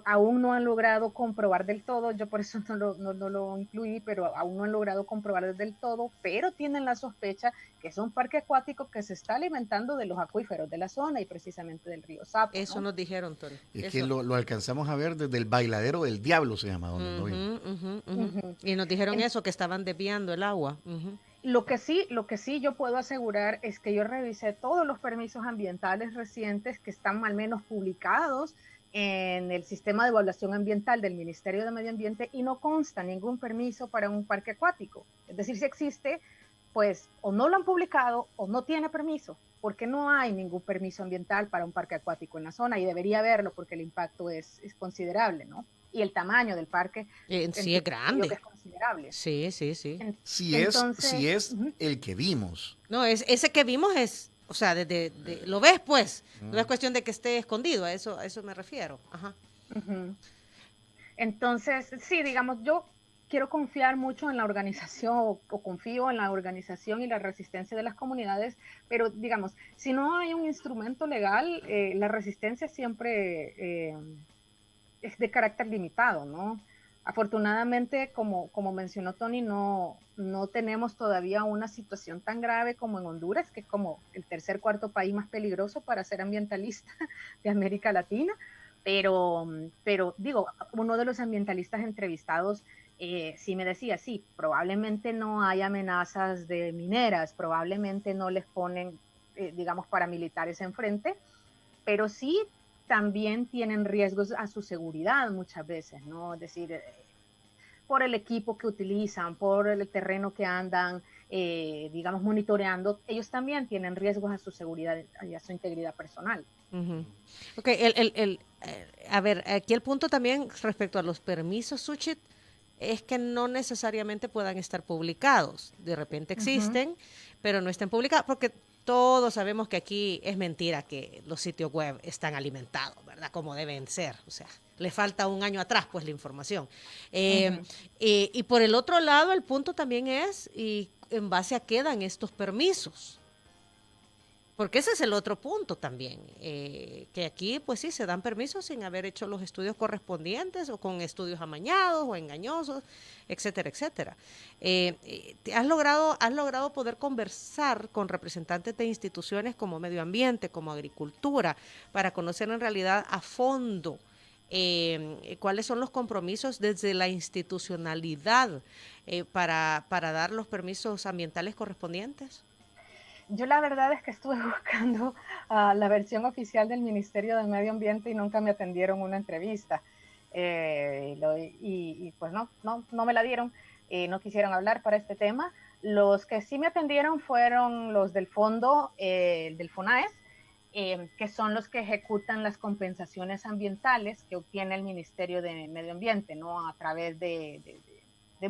Speaker 2: aún no han logrado comprobar del todo, yo por eso no lo incluí, pero aún no han logrado comprobar del todo, pero tienen la sospecha que es un parque acuático que se está alimentando de los acuíferos de la zona y precisamente del río Sapo,
Speaker 3: Eso
Speaker 2: ¿no?
Speaker 3: nos dijeron, Tony.
Speaker 1: Es que
Speaker 3: Eso.
Speaker 1: lo alcanzamos a ver desde el Bailadero del Diablo, se llama, donde lo vimos.
Speaker 3: Ujú, ujú, ujú.
Speaker 2: Ujú.
Speaker 3: Y nos dijeron
Speaker 2: En,
Speaker 3: eso, que estaban desviando el agua. Ujú.
Speaker 2: lo que sí yo puedo asegurar es que yo revisé todos los permisos ambientales recientes que están al menos publicados en el sistema de evaluación ambiental del Ministerio de Medio Ambiente y no consta ningún permiso para un parque acuático. Es decir, si existe, pues o no lo han publicado o no tiene permiso, porque no hay ningún permiso ambiental para un parque acuático en la zona y debería haberlo porque el impacto es considerable, ¿no? Y el tamaño del parque,
Speaker 3: Sí, es
Speaker 2: yo que
Speaker 3: grande.
Speaker 2: es considerable.
Speaker 3: Sí, sí, sí.
Speaker 1: Si
Speaker 2: Entonces,
Speaker 1: es el que vimos.
Speaker 3: No, ese que vimos es, o sea, lo ves pues, no es
Speaker 1: Mm.
Speaker 3: cuestión de que esté escondido, a eso me refiero. Ajá.
Speaker 2: entonces, sí, digamos, yo quiero confiar mucho en la organización o confío en la organización y la resistencia de las comunidades, pero digamos, si no hay un instrumento legal, la resistencia siempre es de carácter limitado, ¿no? Afortunadamente, como mencionó Tony, no tenemos todavía una situación tan grave como en Honduras, que es como el tercer, cuarto país más peligroso para ser ambientalista de América Latina. Pero digo, uno de los ambientalistas entrevistados sí me decía, sí, probablemente no hay amenazas de mineras, probablemente no les ponen digamos, paramilitares enfrente, pero sí también tienen riesgos a su seguridad muchas veces, ¿no? Es decir, por el equipo que utilizan, por el terreno que andan, digamos, monitoreando, ellos también tienen riesgos a su seguridad y a su integridad personal.
Speaker 3: Uh-huh. Ok, a ver, aquí el punto también respecto a los permisos, Suchit, es que no necesariamente puedan estar publicados. De repente existen, pero no estén publicados, porque todos sabemos que aquí es mentira que los sitios web están alimentados, ¿verdad? Como deben ser. O sea, le falta un año atrás, pues, la información. Y por el otro lado, el punto también es, ¿y en base a qué dan estos permisos? Porque ese es el otro punto también, que aquí pues sí se dan permisos sin haber hecho los estudios correspondientes o con estudios amañados o engañosos, etcétera, etcétera. ¿Has logrado poder conversar con representantes de instituciones como medio ambiente, como agricultura, para conocer en realidad a fondo cuáles son los compromisos desde la institucionalidad para dar los permisos ambientales correspondientes?
Speaker 2: Yo la verdad es que estuve buscando la versión oficial del Ministerio de Medio Ambiente y nunca me atendieron una entrevista. Y pues no me la dieron, no quisieron hablar para este tema. Los que sí me atendieron fueron los del fondo, del FONAES, que son los que ejecutan las compensaciones ambientales que obtiene el Ministerio de Medio Ambiente, ¿no? A través de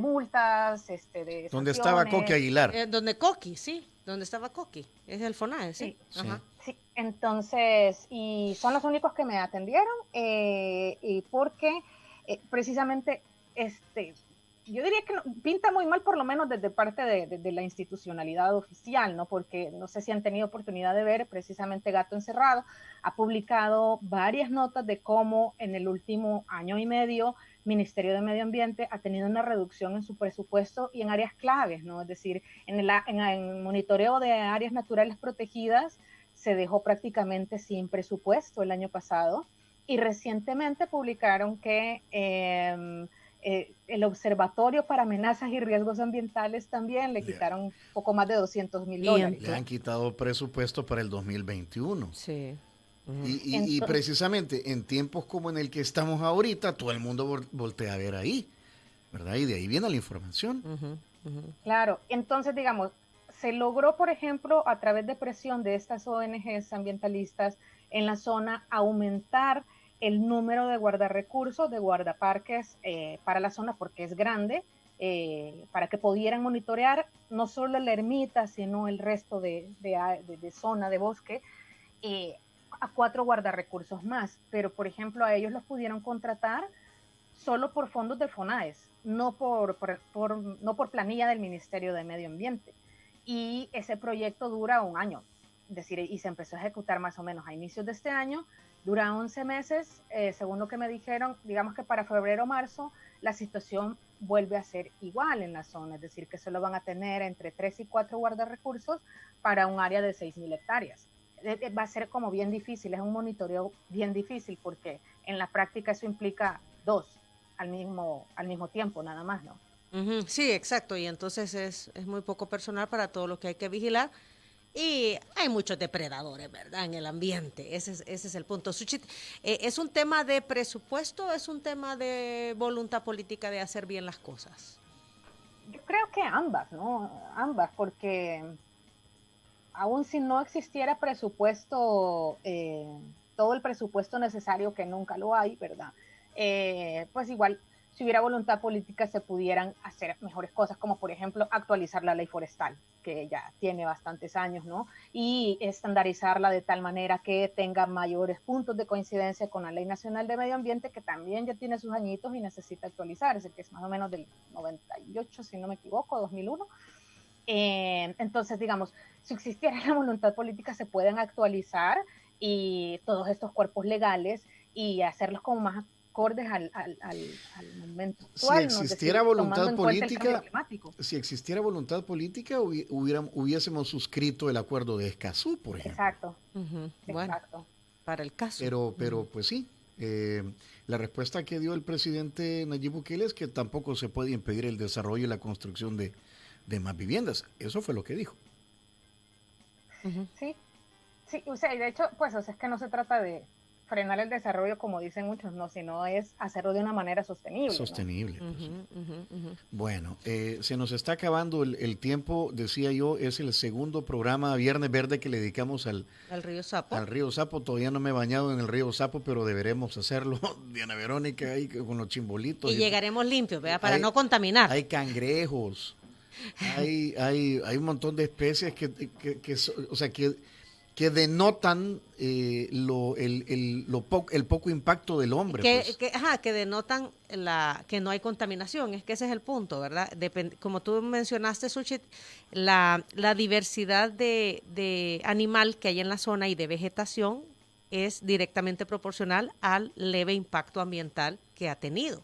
Speaker 2: multas, de
Speaker 1: donde estaba Coqui Aguilar.
Speaker 3: Donde Coqui, sí, donde estaba Coqui, es el FONAE, sí.
Speaker 2: Sí,
Speaker 3: Ajá.
Speaker 2: sí. Entonces, y son los únicos que me atendieron, y porque precisamente, yo diría que pinta muy mal, por lo menos desde parte de la institucionalidad oficial, ¿no? Porque no sé si han tenido oportunidad de ver, precisamente Gato Encerrado ha publicado varias notas de cómo en el último año y medio Ministerio de Medio Ambiente ha tenido una reducción en su presupuesto y en áreas claves, ¿no? Es decir, en el monitoreo de áreas naturales protegidas se dejó prácticamente sin presupuesto el año pasado, y recientemente publicaron que el Observatorio para Amenazas y Riesgos Ambientales también le quitaron un poco más de $200,000.
Speaker 1: Le han quitado presupuesto para el 2021.
Speaker 3: Sí.
Speaker 1: Y precisamente en tiempos como en el que estamos ahorita, todo el mundo voltea a ver ahí, ¿verdad? Y de ahí viene la información.
Speaker 2: Claro, entonces digamos, se logró, por ejemplo, a través de presión de estas ONGs ambientalistas en la zona, aumentar el número de guardarrecursos, de guardaparques para la zona, porque es grande, para que pudieran monitorear no solo la ermita, sino el resto de zona de bosque, a 4 guardarrecursos más. Pero, por ejemplo, a ellos los pudieron contratar solo por fondos de FONAES, no por planilla del Ministerio de Medio Ambiente. Y ese proyecto dura un año, es decir, y se empezó a ejecutar más o menos a inicios de este año, dura 11 meses, según lo que me dijeron. Digamos que para febrero o marzo la situación vuelve a ser igual en la zona, es decir, que solo van a tener entre 3 y 4 guardarrecursos para un área de 6,000 hectáreas. Va a ser como bien difícil, es un monitoreo bien difícil, porque en la práctica eso implica 2 al mismo tiempo, nada más, ¿no?
Speaker 3: Sí, exacto, y entonces es muy poco personal para todo lo que hay que vigilar, y hay muchos depredadores, ¿verdad?, en el ambiente. Ese es el punto. Suchit, ¿es un tema de presupuesto o es un tema de voluntad política de hacer bien las cosas?
Speaker 2: Yo creo que ambas, ¿no? Ambas, porque aún si no existiera presupuesto, todo el presupuesto necesario, que nunca lo hay, ¿verdad? Pues igual, si hubiera voluntad política, se pudieran hacer mejores cosas, como por ejemplo actualizar la ley forestal, que ya tiene bastantes años, ¿no? Y estandarizarla de tal manera que tenga mayores puntos de coincidencia con la Ley Nacional de Medio Ambiente, que también ya tiene sus añitos y necesita actualizarse, que es más o menos del 98, si no me equivoco, 2001. Entonces, digamos, si existiera la voluntad política, se pueden actualizar y todos estos cuerpos legales y hacerlos como más acordes al momento actual.
Speaker 1: Si existiera voluntad política, hubiésemos suscrito el acuerdo de Escazú, por ejemplo.
Speaker 2: Exacto.
Speaker 3: Bueno, para el caso.
Speaker 1: Pero pues sí, la respuesta que dio el presidente Nayib Bukele es que tampoco se puede impedir el desarrollo y la construcción de más viviendas. Eso fue lo que dijo.
Speaker 2: Sí, Sí, o sea, y de hecho, pues, o sea, es que no se trata de frenar el desarrollo, como dicen muchos, no, sino es hacerlo de una manera sostenible.
Speaker 1: Sostenible.
Speaker 2: ¿No?
Speaker 1: Pues. Bueno, se nos está acabando el tiempo, decía yo, es el segundo programa Viernes Verde que le dedicamos al
Speaker 3: río Sapo.
Speaker 1: Al río Sapo. Todavía no me he bañado en el río Sapo, pero deberemos hacerlo, Diana Verónica, ahí con los chimbolitos.
Speaker 3: Y llegaremos limpios, ¿verdad? Para no contaminar.
Speaker 1: Hay cangrejos, hay un montón de especies que denotan el poco impacto del hombre.
Speaker 3: Que denotan que no hay contaminación, es que ese es el punto, ¿verdad? Como tú mencionaste, Suchit, la diversidad de animal que hay en la zona y de vegetación es directamente proporcional al leve impacto ambiental que ha tenido.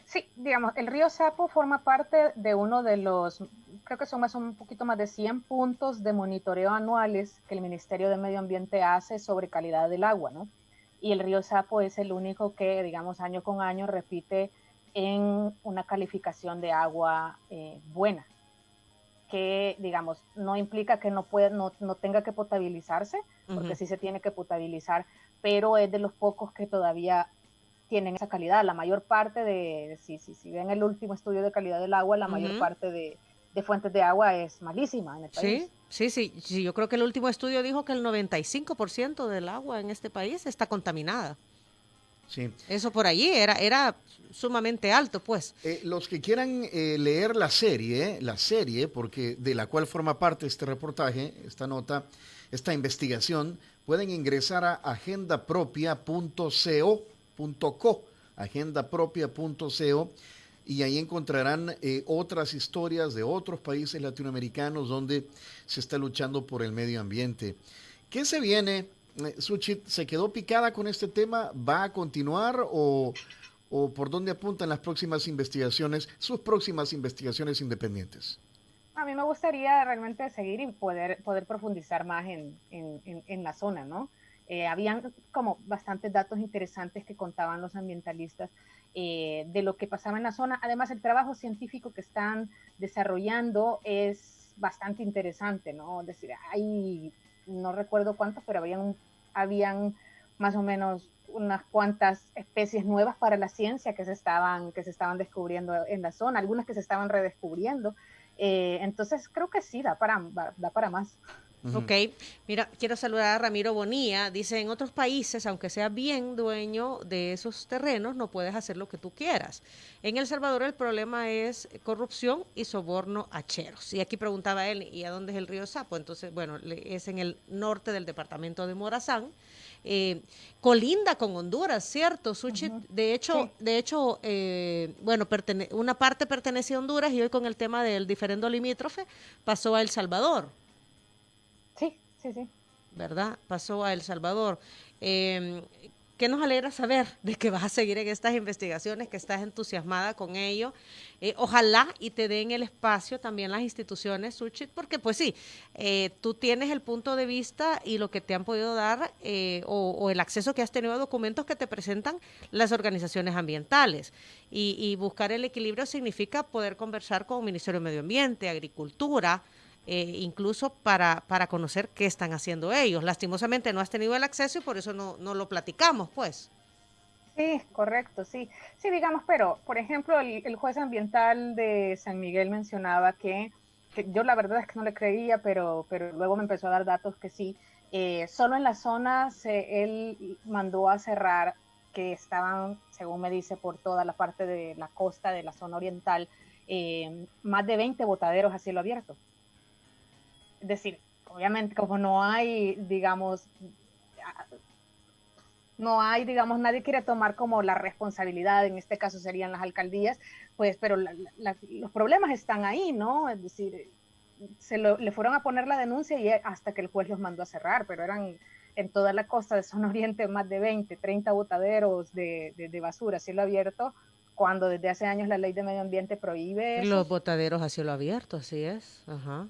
Speaker 2: Sí, digamos, el río Sapo forma parte de uno de los, creo que son un poquito más de 100 puntos de monitoreo anuales que el Ministerio de Medio Ambiente hace sobre calidad del agua, ¿no? Y el río Sapo es el único que, digamos, año con año repite en una calificación de agua buena, que, digamos, no implica que no tenga que potabilizarse, porque sí se tiene que potabilizar, pero es de los pocos que todavía tienen esa calidad. La mayor parte si ven el último estudio de calidad del agua, la mayor parte de fuentes de agua es malísima en el país.
Speaker 3: Sí, yo creo que el último estudio dijo que el 95% del agua en este país está contaminada.
Speaker 1: Sí.
Speaker 3: Eso por allí era sumamente alto, pues.
Speaker 1: Los que quieran leer la serie, porque de la cual forma parte este reportaje, esta nota, esta investigación, pueden ingresar a agendapropia.co, y ahí encontrarán otras historias de otros países latinoamericanos donde se está luchando por el medio ambiente. ¿Qué se viene? Suchit, ¿se quedó picada con este tema? ¿Va a continuar o por dónde apuntan las próximas investigaciones, sus próximas investigaciones independientes?
Speaker 2: A mí me gustaría realmente seguir y poder profundizar más en la zona, ¿no? Habían como bastantes datos interesantes que contaban los ambientalistas de lo que pasaba en la zona. Además, el trabajo científico que están desarrollando es bastante interesante, ¿no? Es decir, no recuerdo cuántos, pero habían más o menos unas cuantas especies nuevas para la ciencia que se estaban descubriendo en la zona, algunas que se estaban redescubriendo. Entonces, creo que sí, da para más.
Speaker 3: Ok, mira, quiero saludar a Ramiro Bonilla, dice, en otros países, aunque seas bien dueño de esos terrenos, no puedes hacer lo que tú quieras. En El Salvador el problema es corrupción y soborno a cheros. Y aquí preguntaba él, ¿y a dónde es el río Sapo? Entonces, bueno, es en el norte del departamento de Morazán, colinda con Honduras, ¿cierto, Suchit? De hecho, bueno, una parte pertenecía a Honduras y hoy con el tema del diferendo limítrofe pasó a El Salvador.
Speaker 2: Sí.
Speaker 3: ¿Verdad? Pasó a El Salvador. ¿Qué nos alegra saber de que vas a seguir en estas investigaciones, que estás entusiasmada con ello? Ojalá y te den el espacio también las instituciones, Suchit, porque pues sí, tú tienes el punto de vista y lo que te han podido dar o el acceso que has tenido a documentos que te presentan las organizaciones ambientales. Y buscar el equilibrio significa poder conversar con el Ministerio de Medio Ambiente, Agricultura, incluso para conocer qué están haciendo ellos. Lastimosamente no has tenido el acceso y por eso no lo platicamos, pues.
Speaker 2: Sí, correcto, sí, digamos, pero, por ejemplo, el juez ambiental de San Miguel mencionaba que yo la verdad es que no le creía, pero luego me empezó a dar datos que sí, solo en las zonas él mandó a cerrar, que estaban, según me dice, por toda la parte de la costa de la zona oriental, más de 20 botaderos a cielo abierto. Es decir, obviamente como no hay, digamos, nadie quiere tomar como la responsabilidad, en este caso serían las alcaldías, pues, pero los problemas están ahí, ¿no? Es decir, le fueron a poner la denuncia y hasta que el juez los mandó a cerrar, pero eran en toda la costa de zona oriente más de 20, 30 botaderos de basura a cielo abierto, cuando desde hace años la ley de medio ambiente prohíbe eso.
Speaker 3: Los botaderos a cielo abierto, así es. Ajá.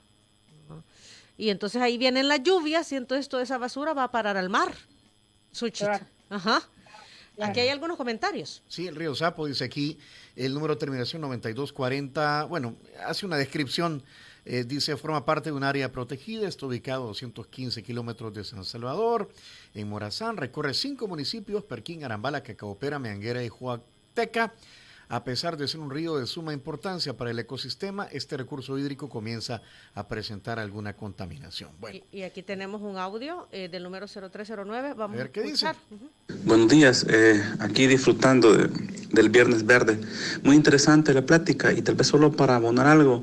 Speaker 3: Y entonces ahí vienen las lluvias y entonces toda esa basura va a parar al mar. Suchit. Claro. Ajá. Aquí hay algunos comentarios.
Speaker 1: Sí, el río Sapo, dice aquí, el número de terminación 9240, bueno, hace una descripción Dice, forma parte de un área protegida, está ubicado a 215 kilómetros de San Salvador, en Morazán, recorre 5 municipios, Perquín, Arambala, Cacaopera, Meanguera y Huateca. A pesar de ser un río de suma importancia para el ecosistema, este recurso hídrico comienza a presentar alguna contaminación. Bueno.
Speaker 3: Y aquí tenemos un audio del número 0309. Vamos
Speaker 1: a ver qué dice.
Speaker 4: Buenos días, aquí disfrutando del Viernes Verde. Muy interesante la plática y tal vez solo para abonar algo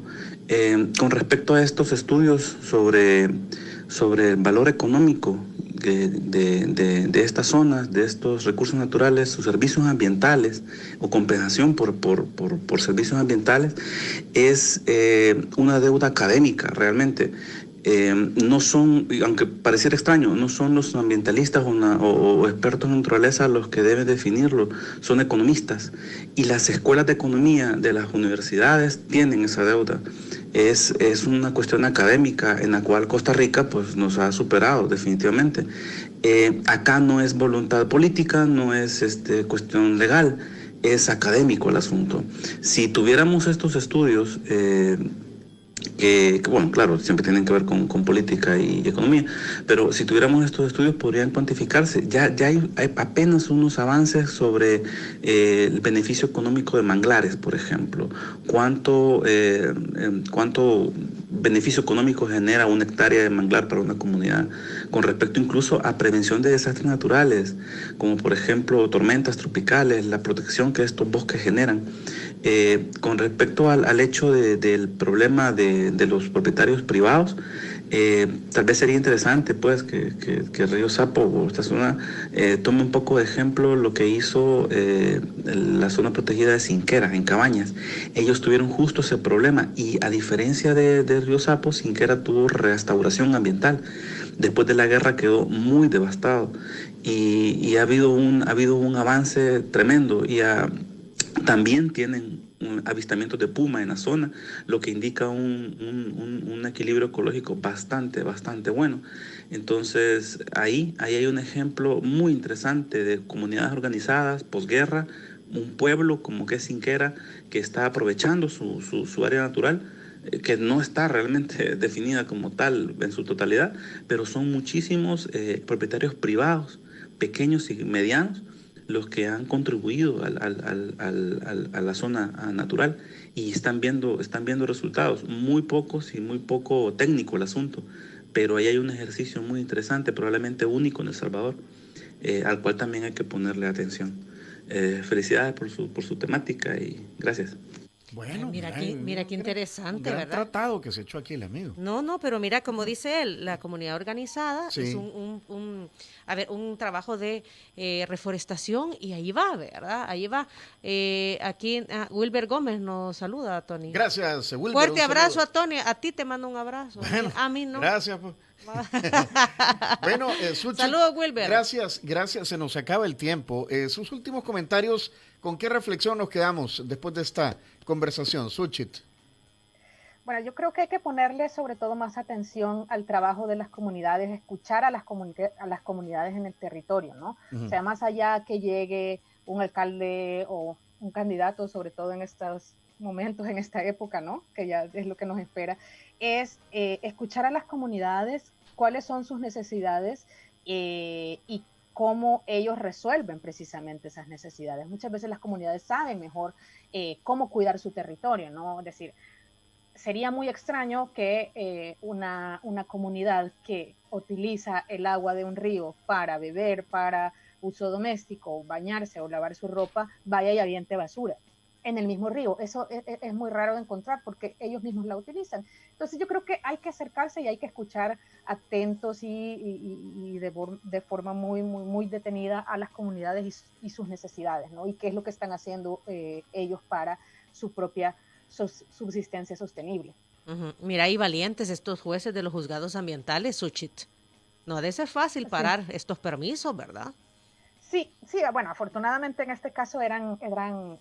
Speaker 4: con respecto a estos estudios sobre el valor económico de estas zonas, de estos recursos naturales, sus servicios ambientales o compensación por servicios ambientales, es una deuda académica realmente. No son, aunque pareciera extraño, no son los ambientalistas o expertos en naturaleza los que deben definirlo, son economistas. Y las escuelas de economía de las universidades tienen esa deuda. Es una cuestión académica en la cual Costa Rica pues, nos ha superado definitivamente. Acá no es voluntad política, no es cuestión legal, es académico el asunto. Si tuviéramos estos estudios... que bueno, claro, siempre tienen que ver con política y economía, pero si tuviéramos estos estudios podrían cuantificarse. Ya hay apenas unos avances sobre el beneficio económico de manglares, por ejemplo. ¿Cuánto beneficio económico genera una hectárea de manglar para una comunidad? Con respecto incluso a prevención de desastres naturales, como por ejemplo tormentas tropicales, la protección que estos bosques generan. Con respecto al hecho del problema de los propietarios privados, tal vez sería interesante pues que Río Sapo o esta zona tome un poco de ejemplo lo que hizo la zona protegida de Sinquera, en Cabañas. Ellos tuvieron justo ese problema y a diferencia de Río Sapo, Sinquera tuvo restauración ambiental. Después de la guerra quedó muy devastado y ha habido un avance tremendo y también tienen avistamientos de puma en la zona, lo que indica un equilibrio ecológico bastante bueno. Entonces, ahí hay un ejemplo muy interesante de comunidades organizadas, posguerra, un pueblo como que es Sinquera, que está aprovechando su área natural, que no está realmente definida como tal en su totalidad, pero son muchísimos propietarios privados, pequeños y medianos, los que han contribuido a la zona natural y están viendo resultados, muy pocos y muy poco técnico el asunto, pero ahí hay un ejercicio muy interesante, probablemente único en El Salvador, al cual también hay que ponerle atención. Felicidades por su temática y gracias.
Speaker 1: Bueno,
Speaker 3: mira qué interesante,
Speaker 1: gran
Speaker 3: ¿verdad?
Speaker 1: Tratado que se echó aquí el amigo.
Speaker 3: No, pero mira, como dice él, la comunidad organizada
Speaker 1: sí.
Speaker 3: es un trabajo de reforestación y ahí va, ¿verdad? Ahí va. Aquí Wilber Gómez nos saluda, Tony.
Speaker 1: Gracias, Wilber.
Speaker 3: Fuerte abrazo a Tony, a ti te mando un abrazo.
Speaker 1: Bueno,
Speaker 3: a mí no.
Speaker 1: Gracias. Pues. Bueno, Suchi,
Speaker 3: saludos, Wilber.
Speaker 1: Gracias, se nos acaba el tiempo. Sus últimos comentarios, ¿con qué reflexión nos quedamos después de esta conversación, Suchit?
Speaker 2: Bueno, yo creo que hay que ponerle sobre todo más atención al trabajo de las comunidades, escuchar a las comunidades en el territorio, ¿no? Uh-huh. O sea, más allá que llegue un alcalde o un candidato, sobre todo en estos momentos, en esta época, ¿no? Que ya es lo que nos espera, es escuchar a las comunidades, cuáles son sus necesidades y cómo ellos resuelven precisamente esas necesidades. Muchas veces las comunidades saben mejor cómo cuidar su territorio, ¿no? Es decir, sería muy extraño que una comunidad que utiliza el agua de un río para beber, para uso doméstico, bañarse o lavar su ropa, vaya y aviente basura en el mismo río. Eso es muy raro de encontrar porque ellos mismos la utilizan. Entonces yo creo que hay que acercarse y hay que escuchar atentos y de forma muy detenida a las comunidades y sus necesidades, ¿no? Y qué es lo que están haciendo ellos para su propia subsistencia sostenible.
Speaker 3: Uh-huh. Mira, hay valientes estos jueces de los juzgados ambientales, Suchit. No ha de ser fácil parar estos permisos, ¿verdad?
Speaker 2: Sí, bueno, afortunadamente en este caso eran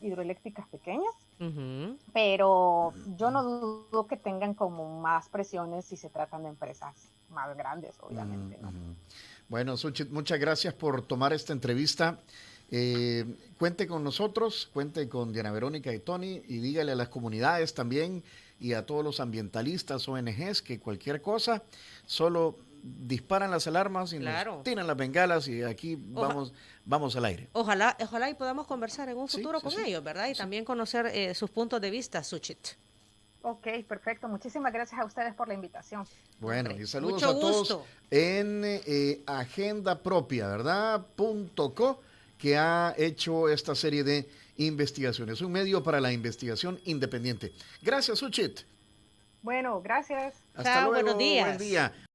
Speaker 2: hidroeléctricas pequeñas, uh-huh. Pero yo no dudo que tengan como más presiones si se tratan de empresas más grandes, obviamente, ¿no?
Speaker 1: Bueno, Suchit, muchas gracias por tomar esta entrevista Cuente con nosotros, cuente con Diana Verónica y Tony y dígale a las comunidades también y a todos los ambientalistas, ONGs, que cualquier cosa, solo disparan las alarmas y
Speaker 3: Claro.
Speaker 1: nos tiran las bengalas y aquí vamos al aire.
Speaker 3: Ojalá y podamos conversar en un futuro con
Speaker 1: sí.
Speaker 3: ellos, ¿verdad? Y también conocer sus puntos de vista, Suchit.
Speaker 2: Ok, perfecto. Muchísimas gracias a ustedes por la invitación.
Speaker 1: Bueno,
Speaker 3: Hombre,
Speaker 1: y saludos
Speaker 3: mucho
Speaker 1: a todos
Speaker 3: gusto.
Speaker 1: en Agenda Propia, ¿verdad? .co, que ha hecho esta serie de investigaciones, un medio para la investigación independiente. Gracias, Suchit.
Speaker 2: Bueno, gracias.
Speaker 1: Hasta
Speaker 3: Chao,
Speaker 1: luego.
Speaker 3: buenos días.
Speaker 1: Buen día.